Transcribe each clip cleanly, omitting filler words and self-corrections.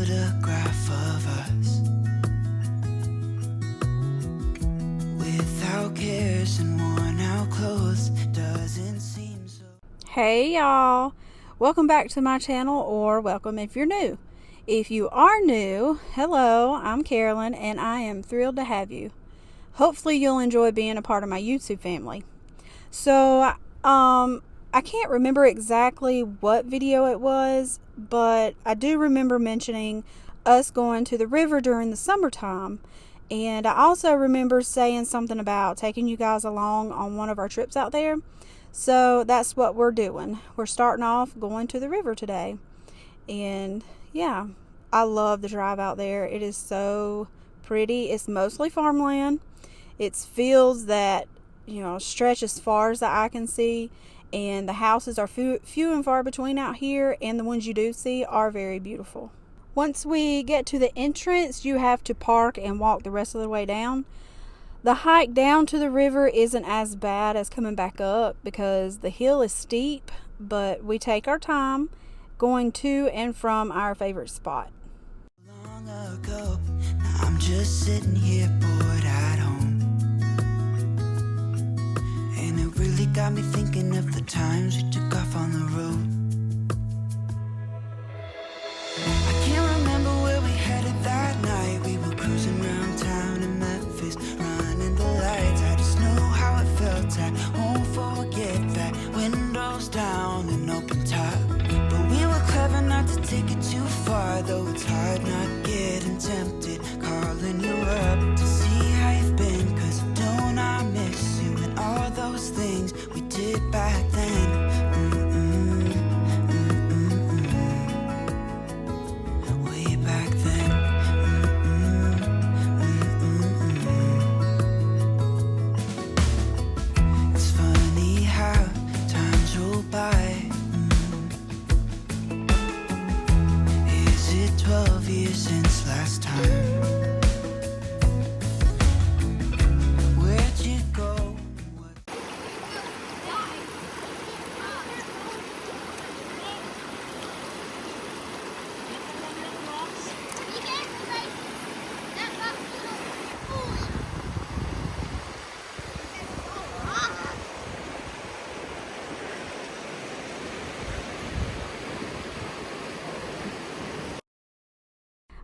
photograph of us without cares and worn out clothes. Doesn't seem so. Hey y'all, welcome back to my channel, or welcome if you're new. If you are new, hello, I'm Carolyn and I am thrilled to have you. Hopefully you'll enjoy being a part of my YouTube family. So I can't remember exactly what video it was, but I do remember mentioning us going to the river during the summertime. And I also remember saying something about taking you guys along on one of our trips out there. So that's what we're doing. We're starting off going to the river today. And yeah, I love the drive out there. It is so pretty. It's mostly farmland. It's fields that, stretch as far as the eye can see. And the houses are few and far between out here. And the ones you do see are very beautiful. Once we get to the entrance, you have to park and walk the rest of the way down. The hike down to the river isn't as bad as coming back up because the hill is steep, but we take our time going to and from our favorite spot. Long ago, now I'm just sitting here bored at home, and it really got me thinking of the times we took off on the road. I can't remember where we headed that night. We were cruising around town in Memphis, running the lights. I just know how it felt. I won't forget that. Windows down and open top, but we were clever not to take it too far. Though it's hard not getting tempted, calling you up to see how you've been. 'Cause don't I miss you and all those things we did back then. Way back then. It's funny how times roll by. Is it 12 years since last time? Where'd you go?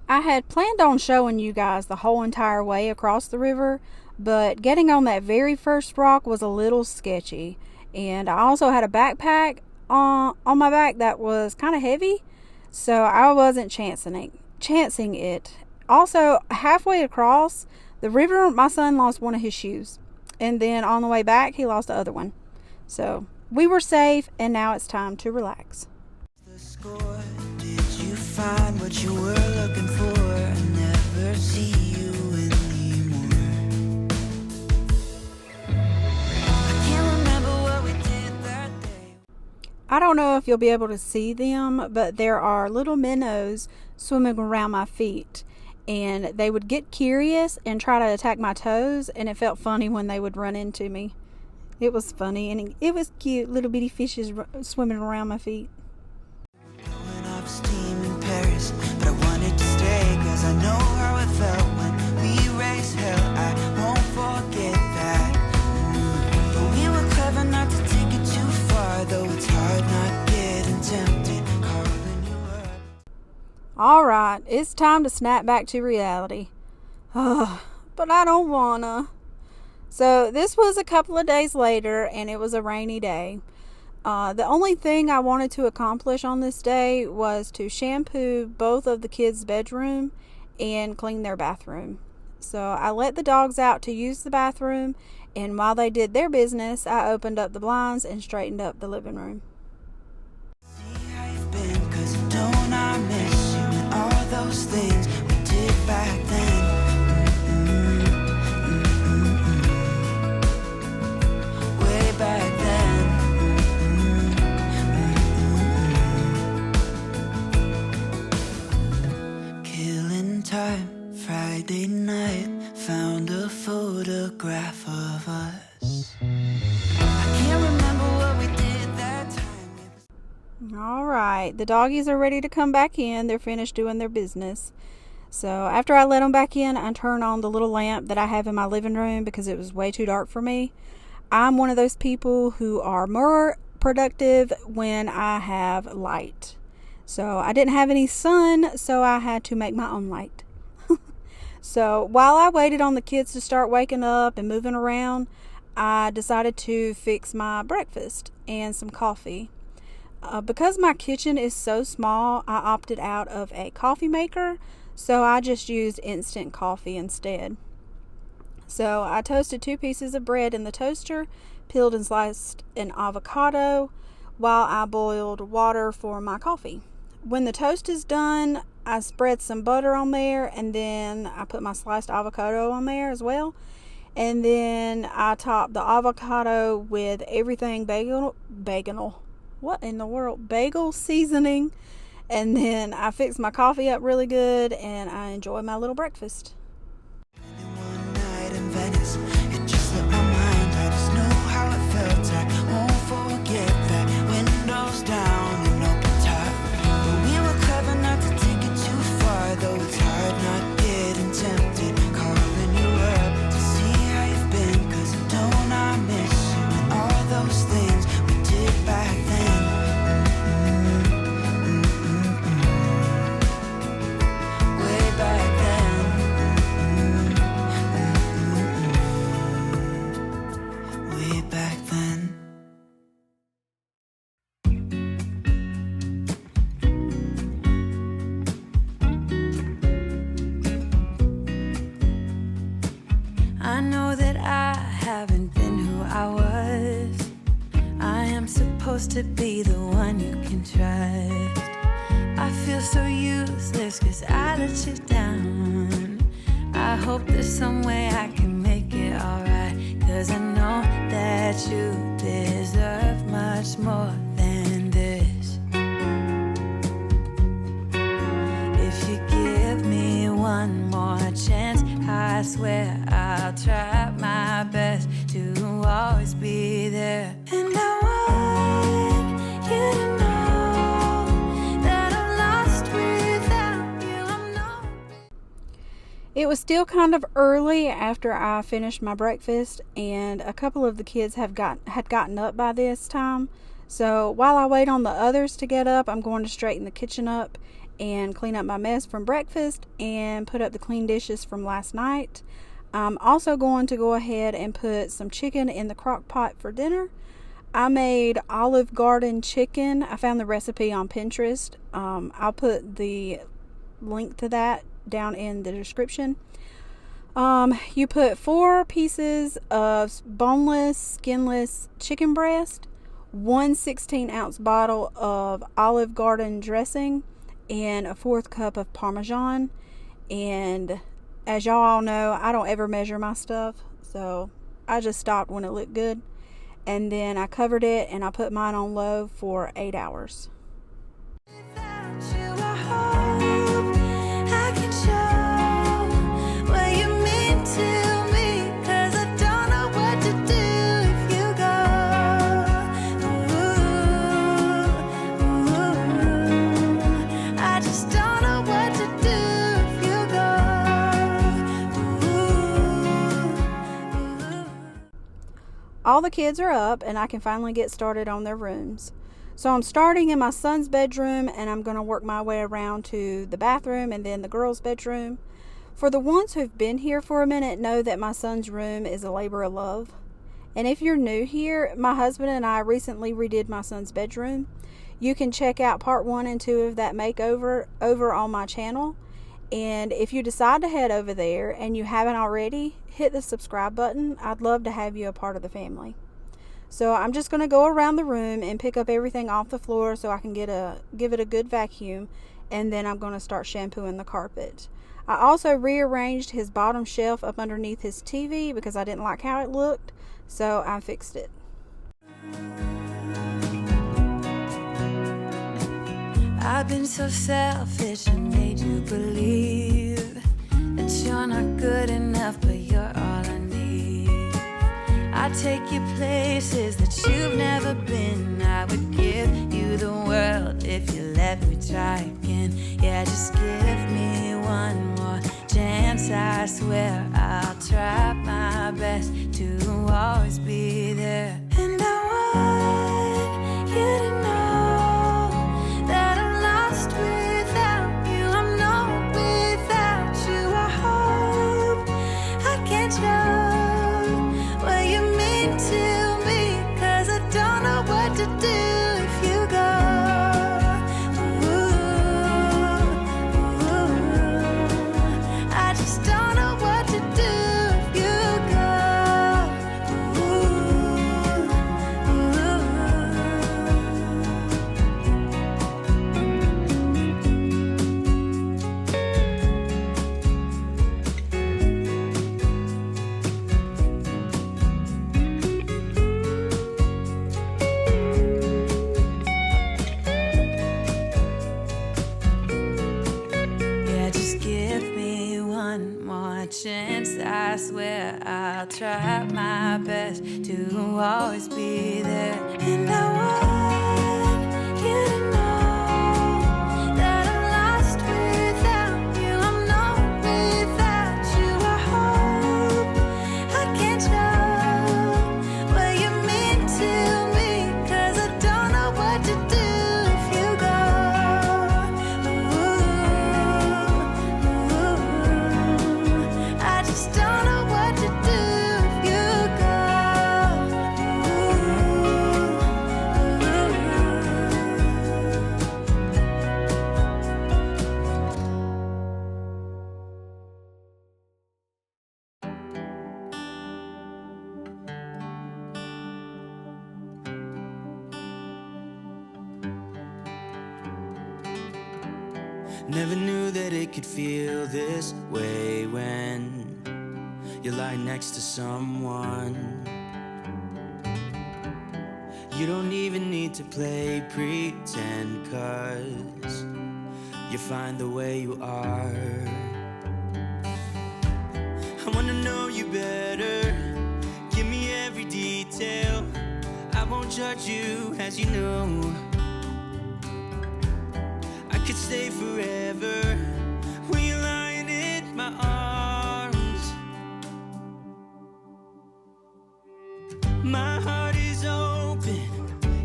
I had planned on showing you guys the whole entire way across the river, but getting on that very first rock was a little sketchy. And I also had a backpack on my back that was kind of heavy, so I wasn't chancing it. Also, halfway across the river, my son lost one of his shoes. And then on the way back, he lost the other one. So we were safe, and now it's time to relax. The score. Did you find what you were looking for? I never see you anymore. I can't remember what we did that day. I don't know if you'll be able to see them, but there are little minnows swimming around my feet. And they would get curious and try to attack my toes, and it felt funny when they would run into me. It was funny, and it was cute, little bitty fishes swimming around my feet. Blowing up steam in Paris, but I wanted to stay 'cause I know how it felt when we raised hell. I won't forget that. But we were clever not to take it too far, though it's hard not getting tempted, calling you up. Alright, it's time to snap back to reality. But I don't wanna. So this was a couple of days later, and it was a rainy day. The only thing I wanted to accomplish on this day was to shampoo both of the kids' bedroom and clean their bathroom. So I let the dogs out to use the bathroom, and while they did their business, I opened up the blinds and straightened up the living room. See how you've been, 'cause don't I miss you and all those things we did back then. Way back then. Killing time, Friday night, found a photograph of us. I can't remember what we did that time. Alright. right, the doggies are ready to come back in. They're finished doing their business. So after I let them back in, I turn on the little lamp that I have in my living room because it was way too dark for me. I'm one of those people who are more productive when I have light. So I didn't have any sun, so I had to make my own light. So while I waited on the kids to start waking up and moving around, I decided to fix my breakfast and some coffee. Because my kitchen is so small, I opted out of a coffee maker, so I just used instant coffee instead. So I toasted 2 pieces of bread in the toaster, peeled and sliced an avocado while I boiled water for my coffee. When the toast is done, I spread some butter on there, and then I put my sliced avocado on there as well. And then I top the avocado with everything bagel. What in the world? Bagel seasoning. And then I fix my coffee up really good, and I enjoy my little breakfast. One night in Venice, it just slipped my mind. I just know how it felt. I won't forget that. Windows down and open top. But we were clever not to take it too far. Though it's hard not getting tempted. Calling you up to see how you've been. 'Cause don't I miss you and all those things we did back then. Way back then. Way back then. I know that I haven't been who I was. I am supposed to be the one you can trust. I feel so useless 'cause I let you down. I hope there's some way I can make it alright, 'cause I know that you deserve much more than this. If you give me one more chance, I swear I'll try my best to always be there. And I want you to know that I'm lost without you. I'm not. It was still kind of early after I finished my breakfast, and a couple of the kids had gotten up by this time. So while I wait on the others to get up, I'm going to straighten the kitchen up and clean up my mess from breakfast and put up the clean dishes from last night. I'm also going to go ahead and put some chicken in the crock pot for dinner. I made Olive Garden chicken. I found the recipe on Pinterest. I'll put the link to that down in the description. You put 4 pieces of boneless, skinless chicken breast, 1 16-ounce bottle of Olive Garden dressing, and a 1/4 cup of Parmesan. And as y'all all know, I don't ever measure my stuff, so I just stopped when it looked good. And then I covered it and I put mine on low for 8 hours. Without you, I hope I can show what you mean to me. 'Cause I don't know what to do if you go. Ooh, I just don't know what to do if you go. All the kids are up and I can finally get started on their rooms. So I'm starting in my son's bedroom, and I'm going to work my way around to the bathroom and then the girls' bedroom. For the ones who've been here for a minute know that my son's room is a labor of love. And if you're new here, my husband and I recently redid my son's bedroom. You can check out part 1 and 2 of that makeover over on my channel. And if you decide to head over there and you haven't already, hit the subscribe button. I'd love to have you a part of the family. So I'm just going to go around the room and pick up everything off the floor so I can give it a good vacuum, and then I'm going to start shampooing the carpet. I also rearranged his bottom shelf up underneath his TV because I didn't like how it looked, so I fixed it. I've been so selfish and made you believe that you're not good enough, but you're all I need. I take you places that you've never been. I would give you the world if you let try again. Yeah, just give me one more chance. I swear I'll try my best to always be there. And I want you to know that I'm lost without you. I'm not without you. I hope I can show what you mean to me, 'cause I don't know what to do if you go. I just don't know what to do if you go. Yeah, just give me one more chance. I swear I'll try my best to always be there. And I want you to know that I'm lost without you. I'm not without you. I hope I can show what you mean to me, 'cause I don't know what to do if you go. I just don't know what to do if you go. Never knew that it could feel this way when you're lying next to someone. You don't even need to play pretend, 'cause you're fine the way you are. I wanna know you better. Give me every detail. I won't judge you, as you know. I could stay forever when you're lying in my arms. My heart is open,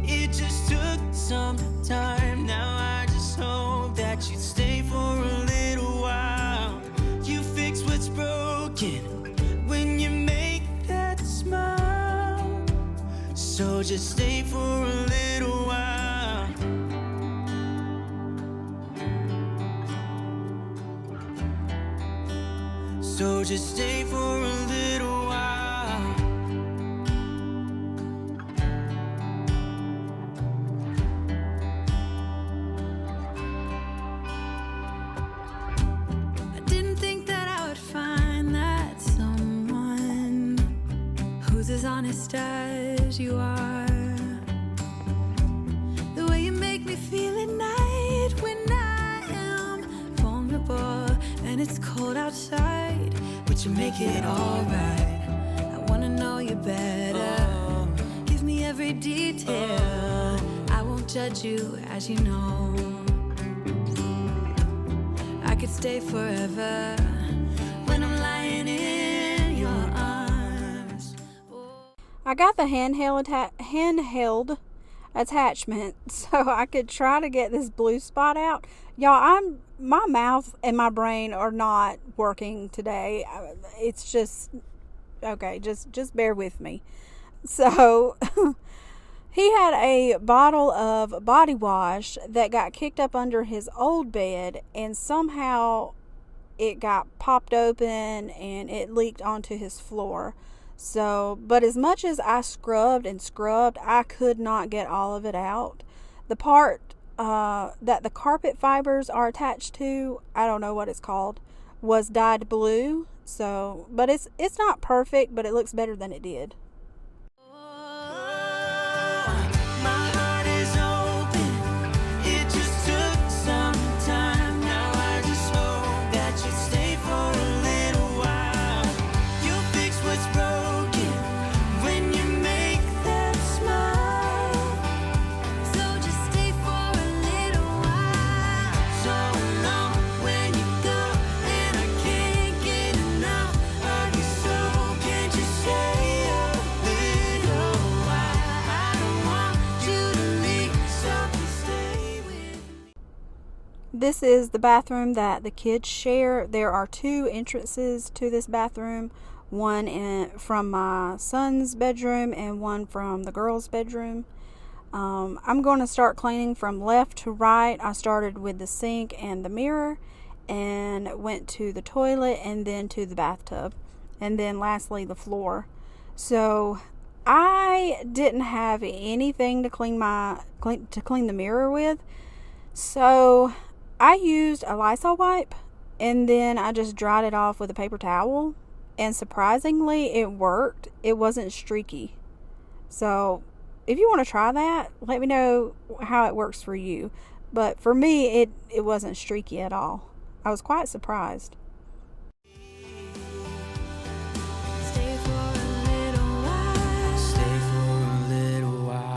it just took some time. Now I just hope that you'd stay for a little while. You fix what's broken when you make that smile. So just stay for a little while. So just stay for a little while. I didn't think that I would find that someone who's as honest as you are. The way you make me feel at night when I am vulnerable and it's cold outside, but you make it alright. I wanna know you better. Give me every detail. I won't judge you, as you know. I could stay forever when I'm lying in your arms. I got the handheld attachment so I could try to get this blue spot out. Y'all, my mouth and my brain are not working today. It's just okay, just bear with me. So he had a bottle of body wash that got kicked up under his old bed, and somehow it got popped open and it leaked onto his floor. So, but as much as I scrubbed and scrubbed, I could not get all of it out. The part that the carpet fibers are attached to, I don't know what it's called, was dyed blue. So, but it's not perfect, but it looks better than it did. My heart is open, it just took some time. Now I just hope that you stay for a little while. You fix what's broken when you make that smile. So just stay for a little while. This is the bathroom that the kids share. There are two entrances to this bathroom, one from my son's bedroom and one from the girls' bedroom. I'm going to start cleaning from left to right. I started with the sink and the mirror and went to the toilet and then to the bathtub and then lastly the floor. So I didn't have anything to clean the mirror with. So I used a Lysol wipe and then I just dried it off with a paper towel, and surprisingly it worked. It wasn't streaky. So if you want to try that, let me know how it works for you. But for me, it wasn't streaky at all. I was quite surprised. Stay for a little while. Stay for a little while.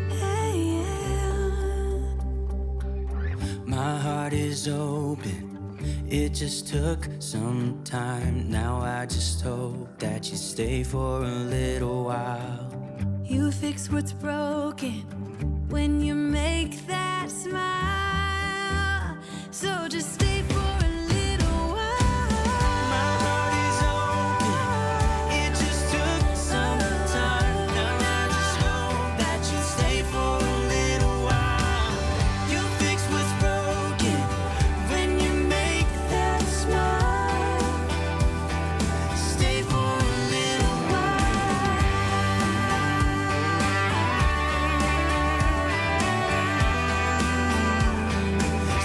Hey, yeah. My heart is open. It just took some time. Now I just hope that you stay for a little while. You fix what's broken when you make that smile. So just stay for a little while. My heart is open. It just took some time. Now I just hope that you stay for a little while. You fix what's broken when you make that smile. Stay for a little while.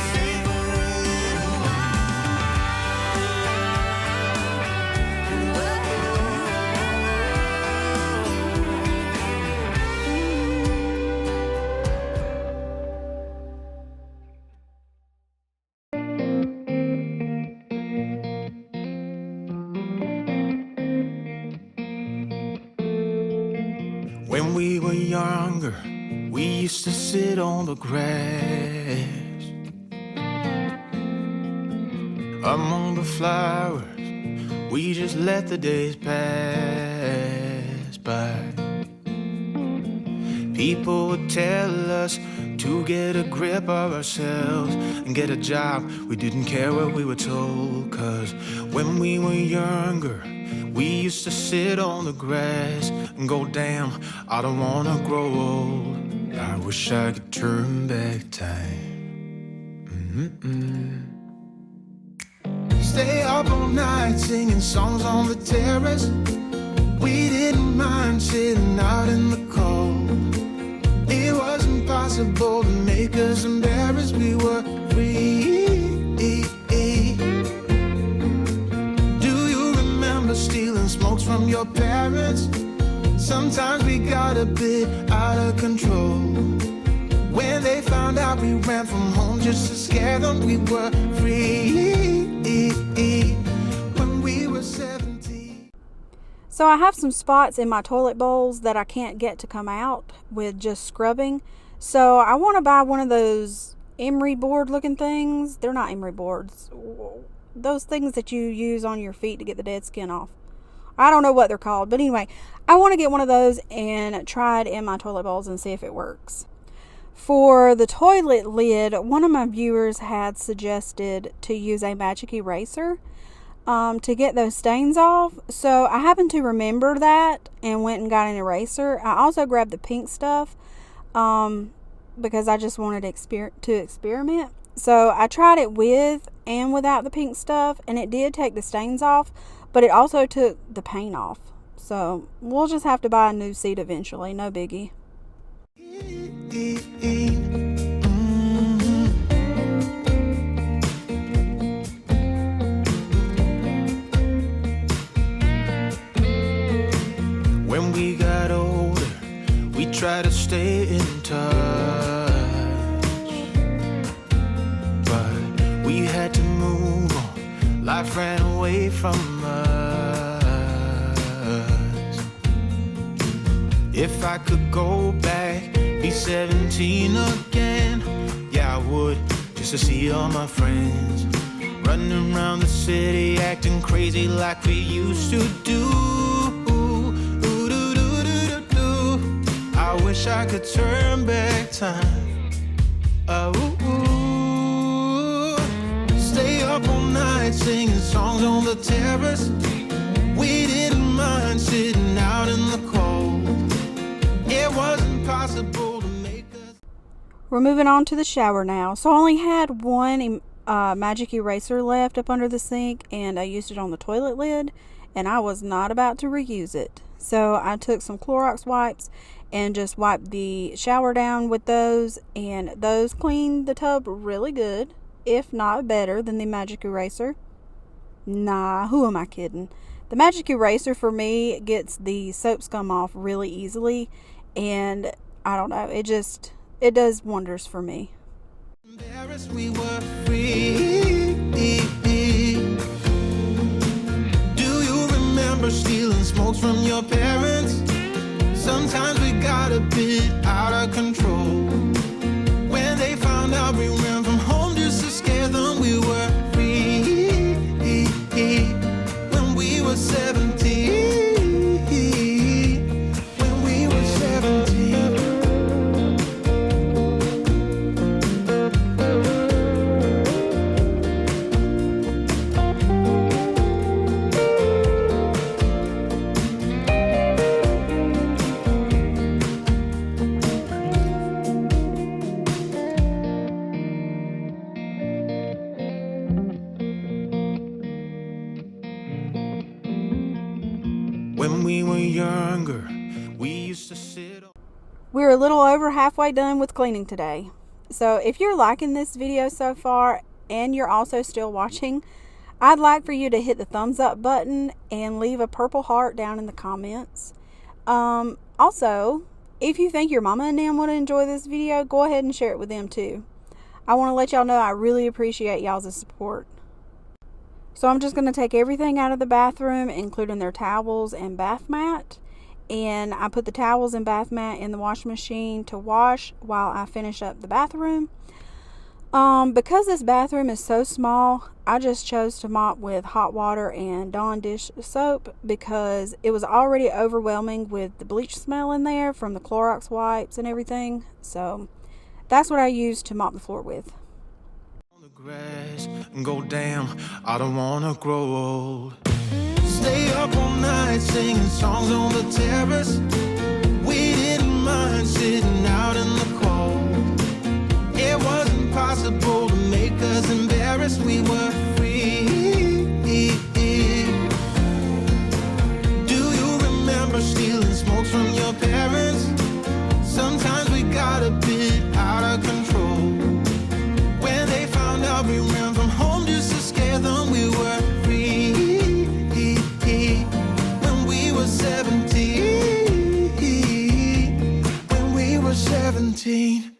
Stay for a little When we were younger, we used to sit on the grass among the flowers. We just let the days pass by. People would tell us to get a grip of ourselves and get a job. We didn't care what we were told, 'cause when we were younger, we used to sit on the grass and go, damn, I don't wanna grow old. I wish I could turn back time. Stay up all night singing songs on the terrace. We didn't mind sitting out in the cold. It was impossible to make us embarrassed. We were free. Do you remember stealing smokes from your parents? Sometimes we got a bit out of control. When they found out we ran from home just to scare them, we were free. When we were 17. So I have some spots in my toilet bowls that I can't get to come out with just scrubbing. So I want to buy one of those emery board looking things. They're not emery boards. Those things that you use on your feet to get the dead skin off. I don't know what they're called. But anyway, I want to get one of those and try it in my toilet bowls and see if it works. For the toilet lid, one of my viewers had suggested to use a magic eraser to get those stains off. So I happened to remember that and went and got an eraser. I also grabbed the pink stuff because I just wanted to experiment. So I tried it with and without the pink stuff, and it did take the stains off, but it also took the paint off. So we'll just have to buy a new seat eventually. No biggie. When we got older, we tried to stay in touch, but we had to move on. Life ran away from us. If I could go back, be 17 again, yeah I would, just to see all my friends running around the city acting crazy like we used to do. wish I could turn back time. Oh, stay up all night singing songs on the terrace. We didn't mind sitting out in the cold. It wasn't possible to make us. We're moving on to the shower now. So I only had one magic eraser left up under the sink, and I used it on the toilet lid, and I was not about to reuse it. So I took some Clorox wipes and just wiped the shower down with those, and those cleaned the tub really good, if not better than the magic eraser. Nah, who am I kidding? The magic eraser for me gets the soap scum off really easily, and I don't know, it does wonders for me. Embarrassed we were free. Do you remember stealing smokes from your parents? Sometimes we got a bit out of control. When they found out we ran from home just to scare them, we were free. When we were 17. When we were 17. When we were younger, we used to sit. We're a little over halfway done with cleaning today. So if you're liking this video so far and you're also still watching, I'd like for you to hit the thumbs up button and leave a purple heart down in the comments. Also, if you think your mama and them would enjoy this video, go ahead and share it with them too. I want to let y'all know I really appreciate y'all's support. So I'm just going to take everything out of the bathroom, including their towels and bath mat. And I put the towels and bath mat in the washing machine to wash while I finish up the bathroom. Because this bathroom is so small, I just chose to mop with hot water and Dawn dish soap because it was already overwhelming with the bleach smell in there from the Clorox wipes and everything. So that's what I used to mop the floor with. Grass and go, damn, I don't wanna grow old. Stay up all night singing songs on the terrace. We didn't mind sitting out in the cold. It wasn't possible to make us embarrassed. We were free. Do you remember stealing smokes from your parents? Sometimes we got a bit out of control. When they found out we ran from home just to scare them, we were free. When we were 17. When we were 17.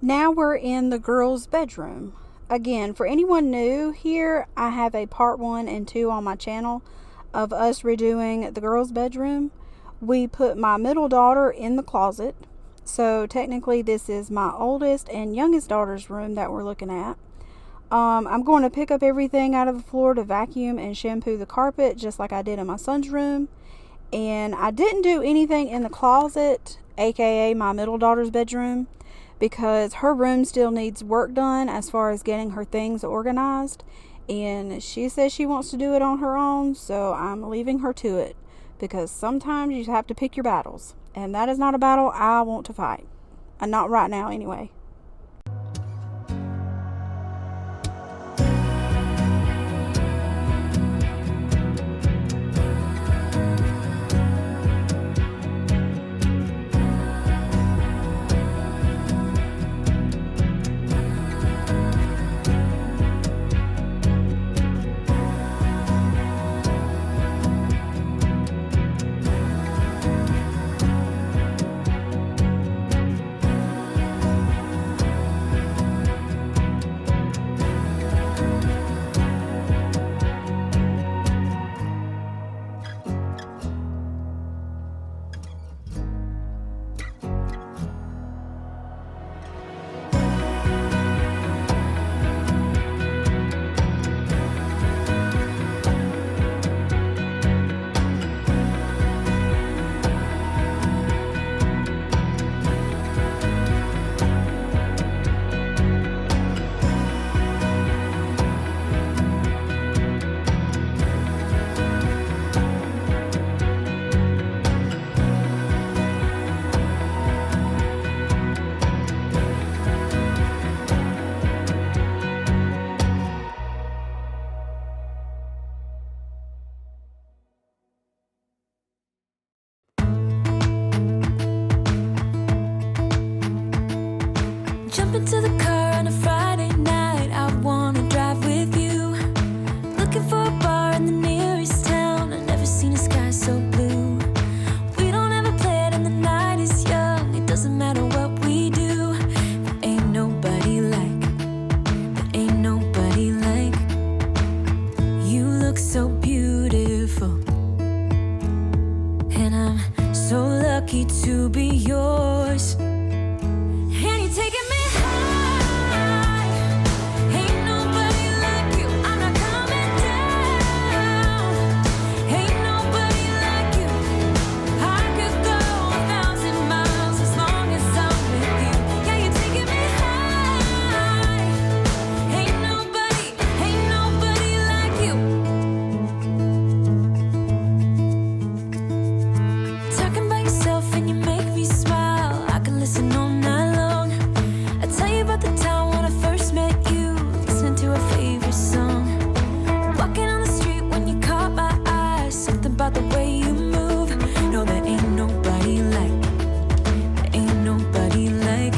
Now we're in the girls' bedroom. Again, for anyone new here, I have a part 1 and 2 on my channel of us redoing the girls' bedroom. We put my middle daughter in the closet. So technically this is my oldest and youngest daughter's room that we're looking at. I'm going to pick up everything out of the floor to vacuum and shampoo the carpet just like I did in my son's room. And I didn't do anything in the closet, aka my middle daughter's bedroom, because her room still needs work done as far as getting her things organized, and she says she wants to do it on her own, so I'm leaving her to it, because sometimes you have to pick your battles, and that is not a battle I want to fight, and not right now anyway. Jump into the car on a Friday night. I wanna drive with you. Looking for a bar in the nearest town. I've never seen a sky so blue. We don't ever play it and the night is young. It doesn't matter what we do. There ain't nobody like. There ain't nobody like. You look so beautiful, and I'm so lucky to be yours. And you're taking me high. Ain't nobody like you. I'm not coming down. Ain't nobody like you. I could go 1,000 miles as long as I'm with you. Yeah, you're taking me high. Ain't nobody like you. Talking by yourself and you make me smile. I can listen all night long. I tell you about the time when I first met you, listening to our favorite song. Walking on the street when you caught my eye, something about the way you move. No, there ain't nobody like. There ain't nobody like.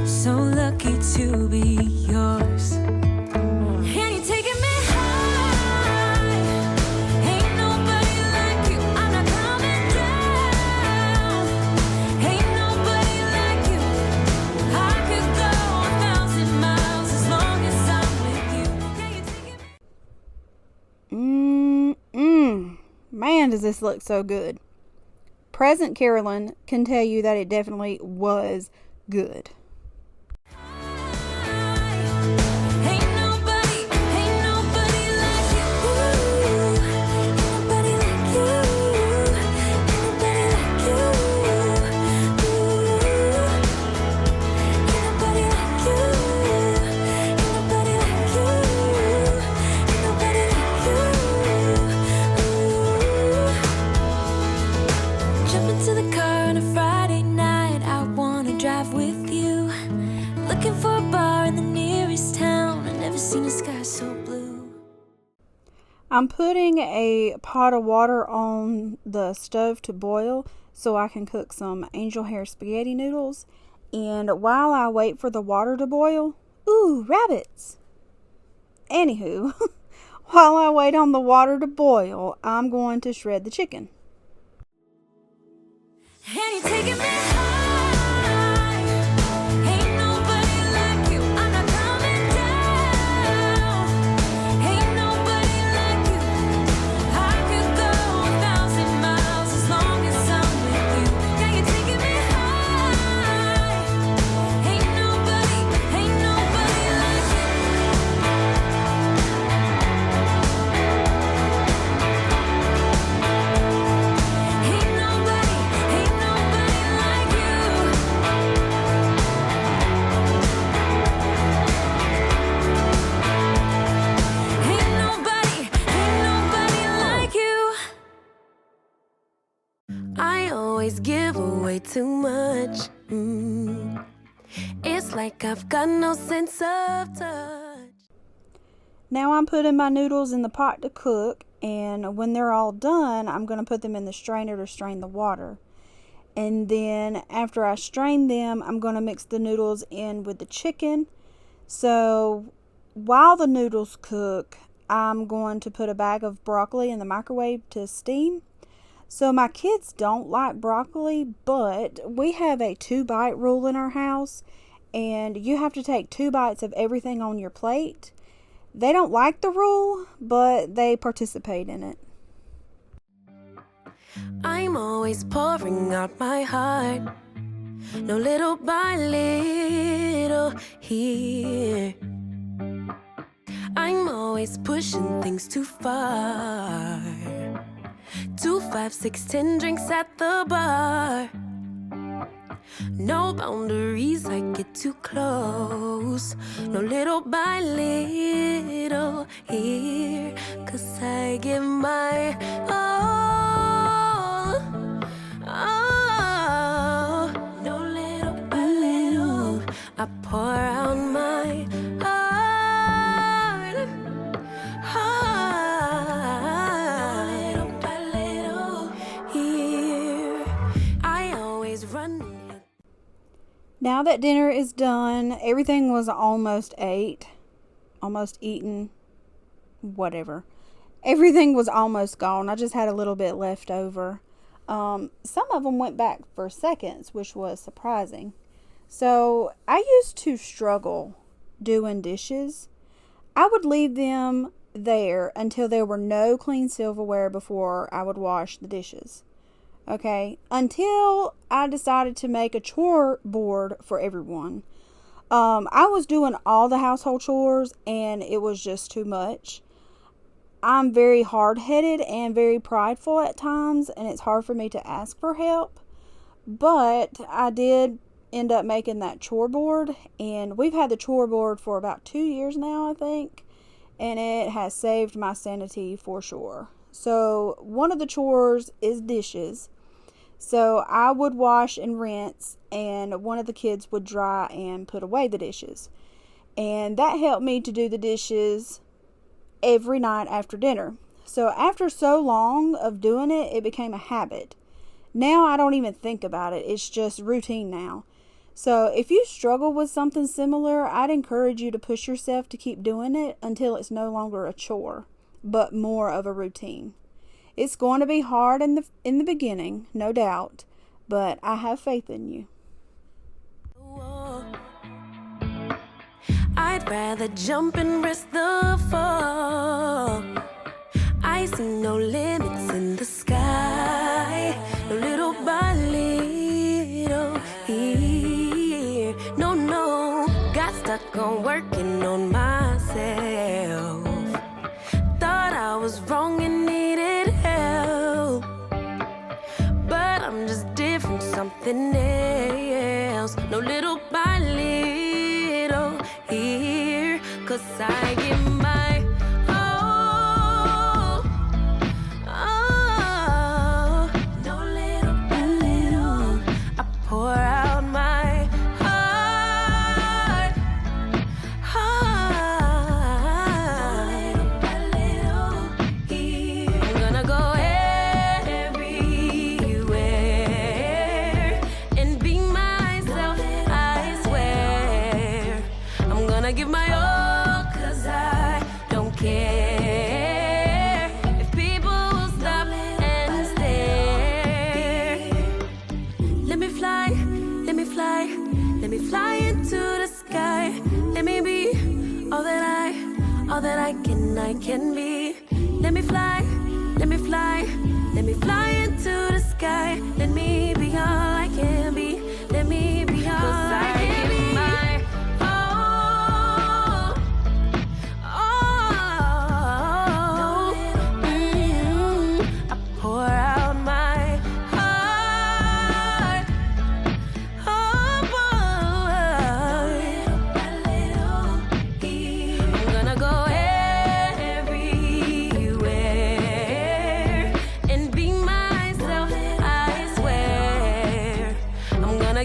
So lucky to be yours. And you're taking me high. Ain't nobody like you. I'm not coming down. Ain't nobody like you. I could go 1,000 miles as long as I'm with you. Yeah, you're taking me. Man, does this look so good. Present Carolyn can tell you that it definitely was good. Ain't nobody like you. Ain't nobody like you. Ain't nobody like you. Ain't nobody like you. Ain't nobody like you. Ain't nobody like you. Jump into the car on a Friday night. I wanna drive with you. Looking for a bar in the nearest town. I've never seen a sky so blue. I'm putting a pot of water on the stove to boil so I can cook some angel hair spaghetti noodles. And while I wait for the water to boil, ooh, rabbits. Anywho, while I wait on the water to boil, I'm going to shred the chicken. And you're taking me high. Ain't always give away too much. It's like I've got no sense of touch. Now I'm putting my noodles in the pot to cook, and when they're all done, I'm going to put them in the strainer to strain the water. And then after I strain them, I'm going to mix the noodles in with the chicken. So while the noodles cook, I'm going to put a bag of broccoli in the microwave to steam. So my kids don't like broccoli, but we have a 2-bite rule in our house, and you have to take 2 bites of everything on your plate. They don't like the rule, but they participate in it. I'm always pouring out my heart, no little by little here. I'm always pushing things too far. 2, 5, 6, 10 drinks at the bar. No boundaries, I get too close. No little by little here. 'Cause I give my all. Oh, no little by little. I pour out my heart. Little by little here. I always run. Now that dinner is done, everything was almost eaten, whatever. Everything was almost gone. I just had a little bit left over. Some of them went back for seconds, which was surprising. So I used to struggle doing dishes. I would leave them there until there were no clean silverware before I would wash the dishes. Okay, until I decided to make a chore board for everyone. I was doing all the household chores and it was just too much. I'm very hard-headed and very prideful at times, and it's hard for me to ask for help. But I did end up making that chore board, and we've had the chore board for about 2 years now, I think, and it has saved my sanity for sure. So one of the chores is dishes. So I would wash and rinse, and one of the kids would dry and put away the dishes. And that helped me to do the dishes every night after dinner. So after so long of doing it, it became a habit. Now I don't even think about it. It's just routine now. So if you struggle with something similar, I'd encourage you to push yourself to keep doing it until it's no longer a chore, but more of a routine. It's going to be hard in the beginning, no doubt, but I have faith in you. I'd rather jump and risk the fall. I see no limits in the sky, no little by little here. No, got stuck on working on myself. Thought I was wrong and needed help, but I'm just different, something else. No little by little here, 'cause I give my all. Oh, no little by little, I pour out my heart. Little by little here. I'm gonna go everywhere and be myself, I swear. I'm gonna give my all, 'cause I don't care if people will stop and stare. Let me fly, let me fly, let me fly into the sky. Let me be all that I can be. Let me fly, let me fly, let me fly into the sky. Let me be all I can be. Let me be all I can be. My all, I pour out my heart. I'm gonna go everywhere and be myself, I swear.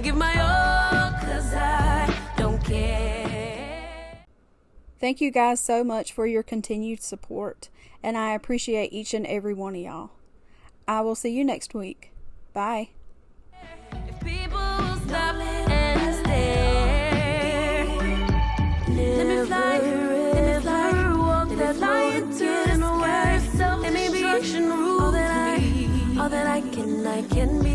give my all, 'cause I don't care. Thank you guys so much for your continued support, and I appreciate each and every one of y'all. I will see you next week. Bye. If people stop and stare, let me fly, walk that line into the sky. Self-destruction rules me. All that I can be.